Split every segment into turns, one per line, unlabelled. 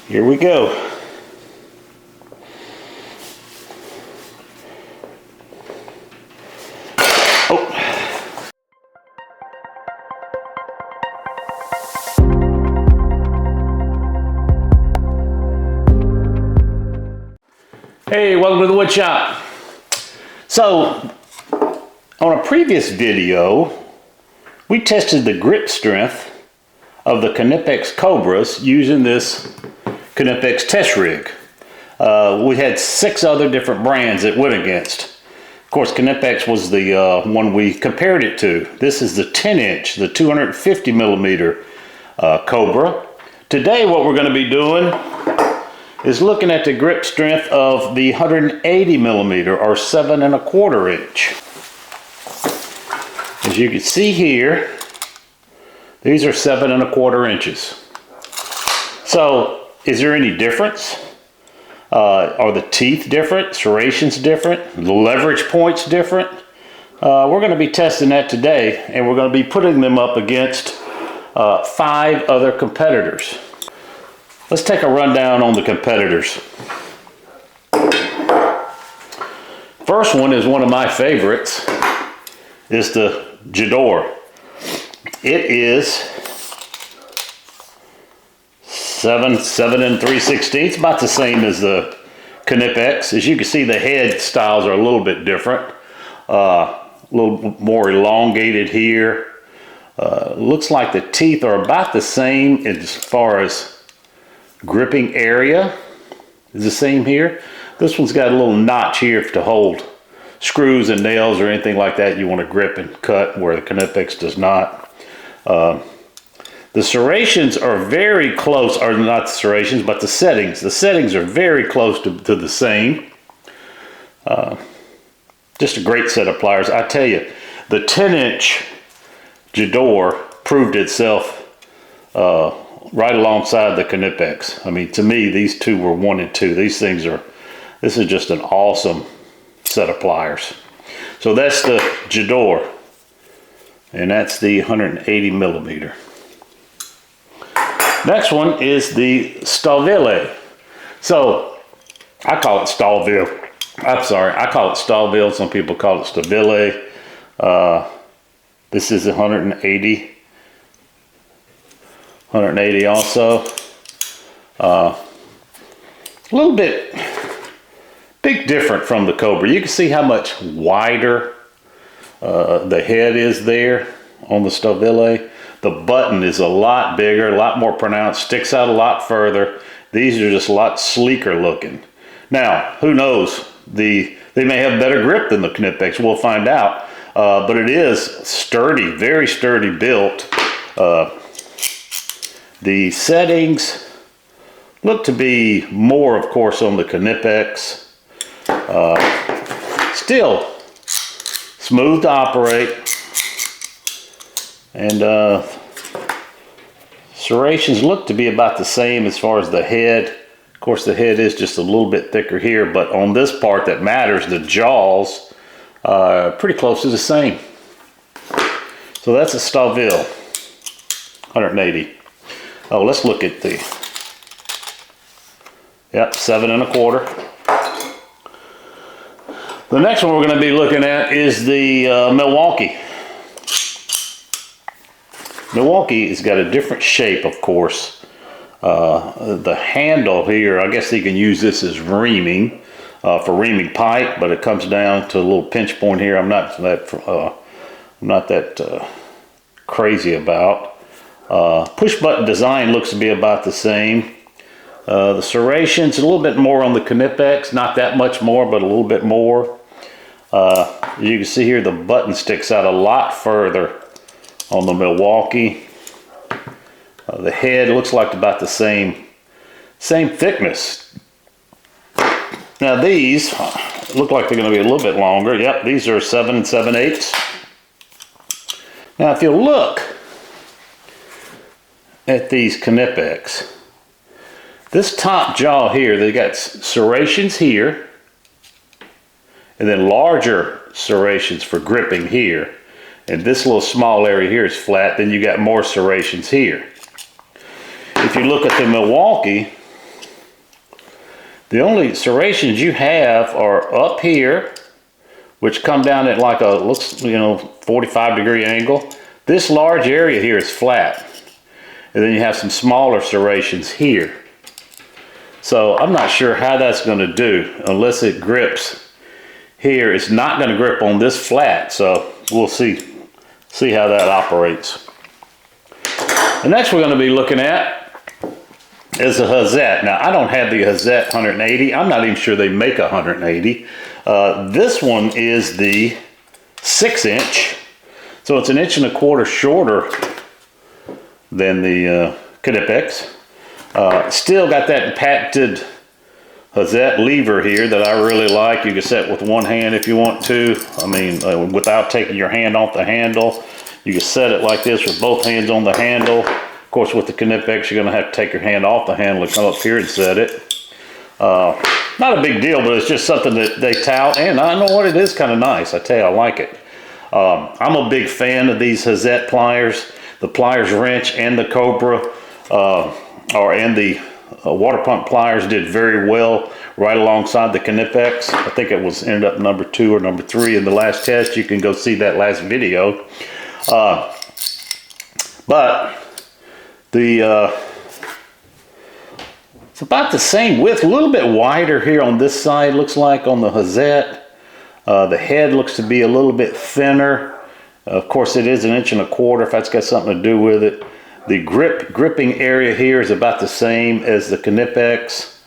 Here we go. Oh. Hey, welcome to the wood shop. So, on a previous video, we tested the grip strength of the Knipex Cobras using this Knipex test rig. We had 6 other different brands it went against. Of course, Knipex was the one we compared it to. This is the 10-inch, the 250 millimeter Cobra. Today, what we're going to be doing is looking at the grip strength of the 180 millimeter or 7 1/4 inch. As you can see here, these are 7 1/4 inches. So, is there any difference? Are the teeth different? Serrations different? The leverage points different? We're going to be testing that today, and we're going to be putting them up against 5 other competitors. Let's take a rundown on the competitors. First one is one of my favorites. Is the Jador. It is 7 3/16, about the same as the Knipex. As you can see, the head styles are a little bit different. A little more elongated here. Looks like the teeth are about the same as far as gripping area. Is the same here. This one's got a little notch here to hold screws and nails or anything like that you want to grip and cut, where the Knipex does not. The serrations are very close, or not the serrations, but the settings. The settings are very close to the same. Just a great set of pliers. I tell you, the 10-inch Jador proved itself right alongside the Knipex. I mean, to me, these two were 1 and 2. These things are, this is just an awesome set of pliers. So that's the Jador, and that's the 180 millimeter. Next one is the Stallville. So I call it Stallville. I'm sorry, I call it Stallville. Some people call it Stallville. This is 180 also. A little bit big different from the Cobra. You can see how much wider the head is there on the Stallville. The button is a lot bigger, a lot more pronounced, sticks out a lot further. These are just a lot sleeker looking. Now, who knows? They may have better grip than the Knipex. We'll find out. But it is sturdy, very sturdy built. The settings look to be more, of course, on the Knipex. Still smooth to operate. And serrations look to be about the same as far as the head. Of course, the head is just a little bit thicker here, but on this part that matters, the jaws, pretty close to the same. So that's a Stallville 180. Oh, let's look at the, yep, 7 1/4. The next one we're going to be looking at is the Milwaukee. Milwaukee has got a different shape, of course. The handle here, I guess you can use this as reaming, for reaming pipe, but it comes down to a little pinch point here. I'm not that crazy about. Push button design looks to be about the same. The serrations a little bit more on the Knipex, not that much more, but a little bit more. You can see here the button sticks out a lot further on the Milwaukee. The head looks like about the same thickness. Now these look like they're going to be a little bit longer. Yep, these are 7 7/8. Now if you look at these Knipex, this top jaw here, they got serrations here, and then larger serrations for gripping here. And this little small area here is flat, then you got more serrations here. If you look at the Milwaukee, The only serrations you have are up here, which come down at like a, looks, 45-degree angle. This large area here is flat. And then you have some smaller serrations here. So I'm not sure how that's going to do unless it grips here. It's not going to grip on this flat, so we'll see how that operates. The next we're going to be looking at is the Hazette. Now, I don't have the Hazette 180. I'm not even sure they make a 180. This one is the 6-inch, so it's 1.25 inches shorter than the Knipex. Still got that patented Hazette lever here that I really like. You can set with one hand if you want to. I mean, without taking your hand off the handle. You can set it like this with both hands on the handle. Of course, with the Knipex, you're going to have to take your hand off the handle and come up here and set it. Not a big deal, but it's just something that they tout, and I know what, it is kind of nice. I tell you, I like it. I'm a big fan of these Hazette pliers. The pliers wrench and the Cobra, and the water pump pliers did very well right alongside the Knipex. I think it ended up number 2 or number 3 in the last test. You can go see that last video. But it's about the same width, a little bit wider here on this side, looks like, on the Hazette. The head looks to be a little bit thinner. Of course, it is 1.25 inches, if that's got something to do with it. The gripping area here is about the same as the Knipex.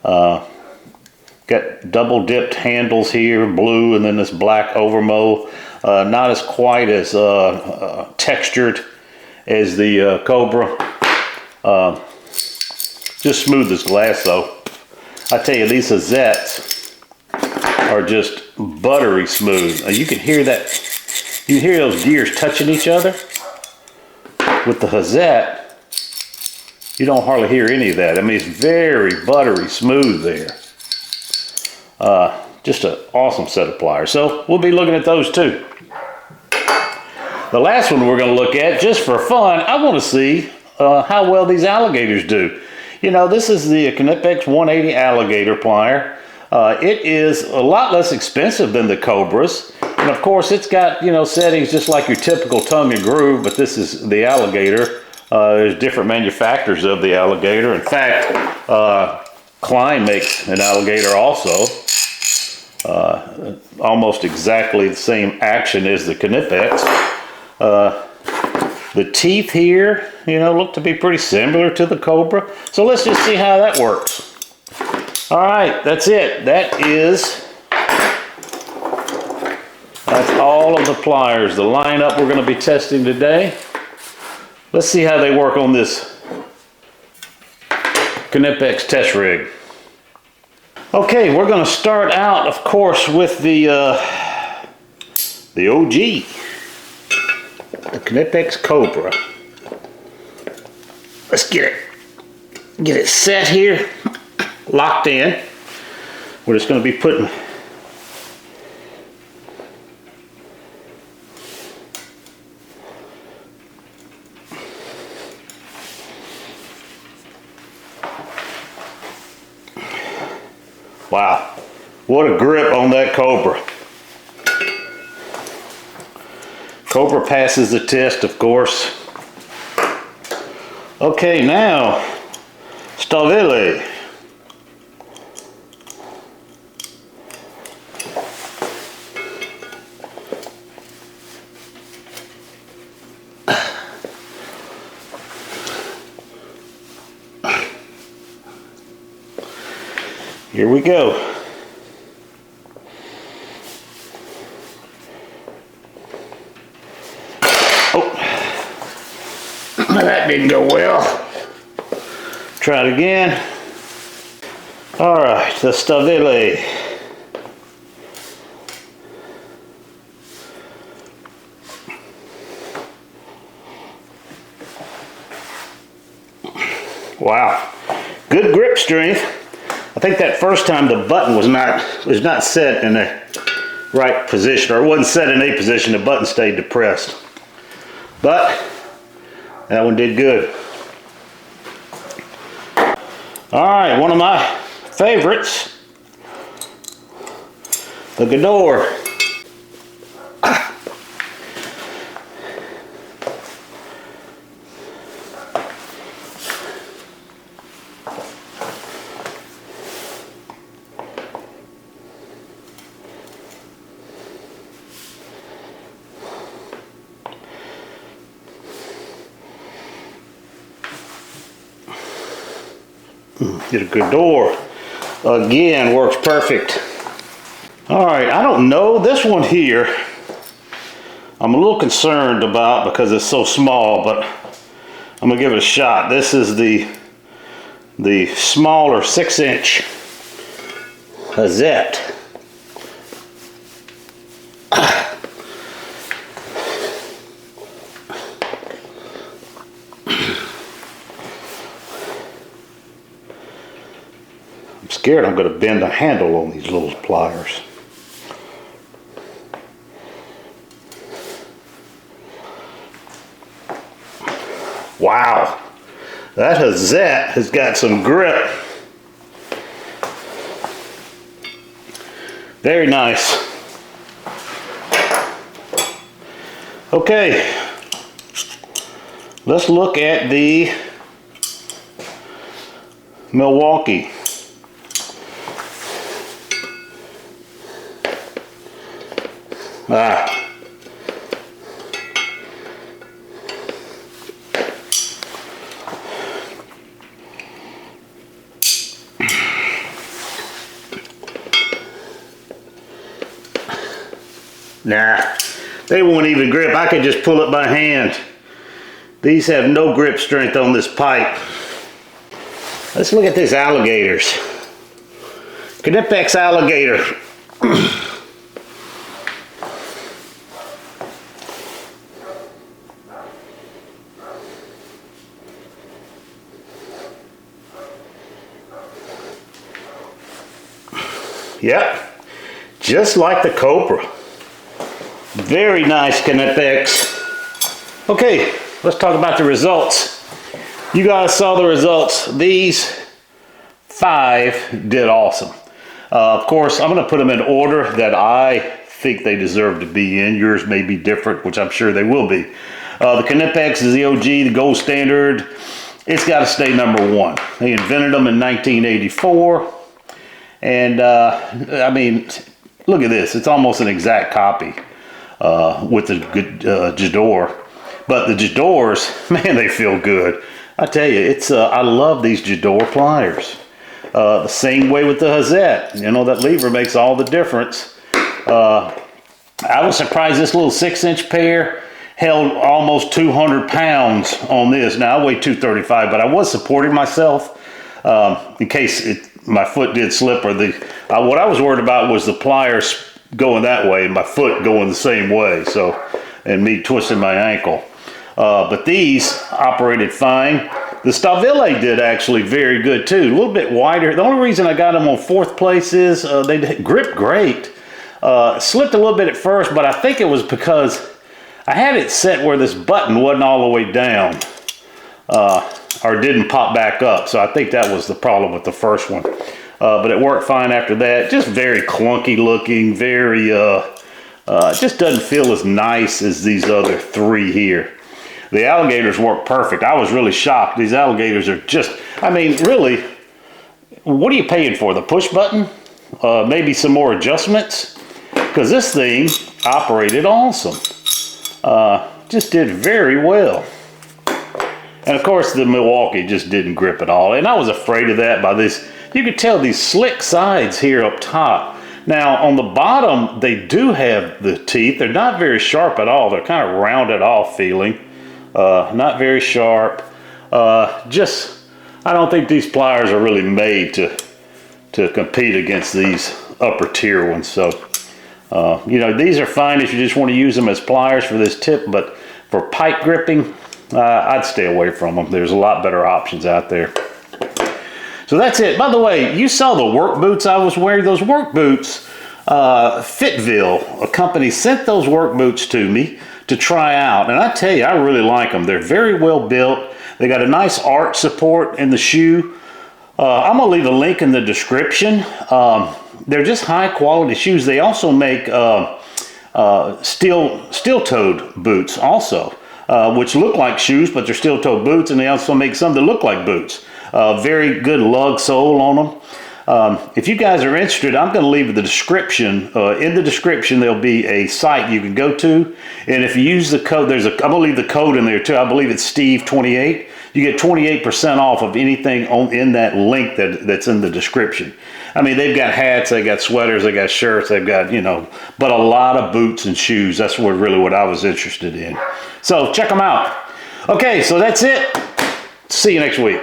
Got double dipped handles here, blue, and then this black overmow. Not as quite as textured as the Cobra. Just smooth as glass though. I tell you, these Hazettes are just buttery smooth. You can hear that. You hear those gears touching each other. With the Hazette, you don't hardly hear any of that. I mean, it's very buttery smooth there. Just an awesome set of pliers. So we'll be looking at those too. The last one we're going to look at, just for fun, I want to see how well these alligators do. This is the Knipex 180 alligator plier. It is a lot less expensive than the Cobras. And of course, it's got, settings just like your typical tongue and groove, but this is the alligator. There's different manufacturers of the alligator. In fact, Klein makes an alligator also. Almost exactly the same action as the Knipex. The teeth here, look to be pretty similar to the Cobra. So let's just see how that works. All right, that's it. That's all of the pliers, the lineup we're going to be testing today. Let's see how they work on this Knipex test rig. Okay, we're going to start out, of course, with the OG, the Knipex Cobra. Let's get it set here, locked in. We're just going to be putting wow, what a grip on that Cobra. Cobra passes the test, of course. Okay, now, Stavile. Here we go. Oh, that didn't go well. Try it again. All right, the Stavile. Wow, good grip strength. I think that first time the button was not set in the right position, or it wasn't set in a position. The button stayed depressed, but that one did good. All right, one of my favorites, the Ghidorah. Get a Ghidorah. Again, works perfect. All right, I don't know. This one here, I'm a little concerned about because it's so small, but I'm gonna give it a shot. This is the smaller 6-inch Hazette. I'm scared I'm going to bend the handle on these little pliers. Wow, that Hazette has got some grip. Very nice. Okay, let's look at the Milwaukee. Nah, they won't even grip. I could just pull it by hand. These have no grip strength on this pipe. Let's look at these alligators. Knipex alligator. Yep, just like the Cobra. Very nice Knipex. Okay, let's talk about the results. You guys saw the results. These 5 did awesome. Of course, I'm going to put them in order that I think they deserve to be in. Yours may be different, which I'm sure they will be. The Knipex is the OG, the gold standard. It's got to stay #1. They invented them in 1984. And I mean, look at this. It's almost an exact copy with the Ghidorah. But the Ghidorahs, man, they feel good. I tell you, it's I love these Ghidorah pliers. The same way with the Hazette. You know, that lever makes all the difference. I was surprised this little 6-inch pair held almost 200 pounds on this. Now, I weigh 235, but I was supporting myself in case my foot did slip. Or what I was worried about was the pliers going that way and my foot going the same way, so, and me twisting my ankle. But these operated fine. The Stavile did actually very good too. A little bit wider. The only reason I got them on 4th place is they grip great. Slipped a little bit at first, but I think it was because I had it set where this button wasn't all the way down, or didn't pop back up. So I think that was the problem with the first one. But it worked fine after that. Just very clunky looking, very, just doesn't feel as nice as these other 3 here. The alligators work perfect. I was really shocked. These alligators are just, I mean, really, what are you paying for? The push button? Maybe some more adjustments? Because this thing operated awesome. Just did very well. And of course, the Milwaukee just didn't grip at all. And I was afraid of that by this. You could tell these slick sides here up top. Now, on the bottom, they do have the teeth. They're not very sharp at all. They're kind of rounded off feeling. Not very sharp. I don't think these pliers are really made to compete against these upper tier ones. So, you know, these are fine if you just want to use them as pliers for this tip, but for pipe gripping, I'd stay away from them. There's a lot better options out there. So that's it. By the way, you saw the work boots I was wearing. Those work boots, Fitville, a company, sent those work boots to me to try out. And I tell you, I really like them. They're very well built. They got a nice arch support in the shoe. I'm gonna leave a link in the description. They're just high quality shoes. They also make steel-toed boots also, which look like shoes, but they're steel-toed boots, and they also make some that look like boots. Very good lug sole on them. If you guys are interested, I'm going to leave the description. In the description, there'll be a site you can go to, and if you use the code, I'm going to leave the code in there too. I believe it's Steve28. You get 28% off of anything in that link that's in the description. I mean, they've got hats, they got sweaters, they got shirts, they've got, you know, but a lot of boots and shoes. That's really what I was interested in. So check them out. Okay, so that's it. See you next week.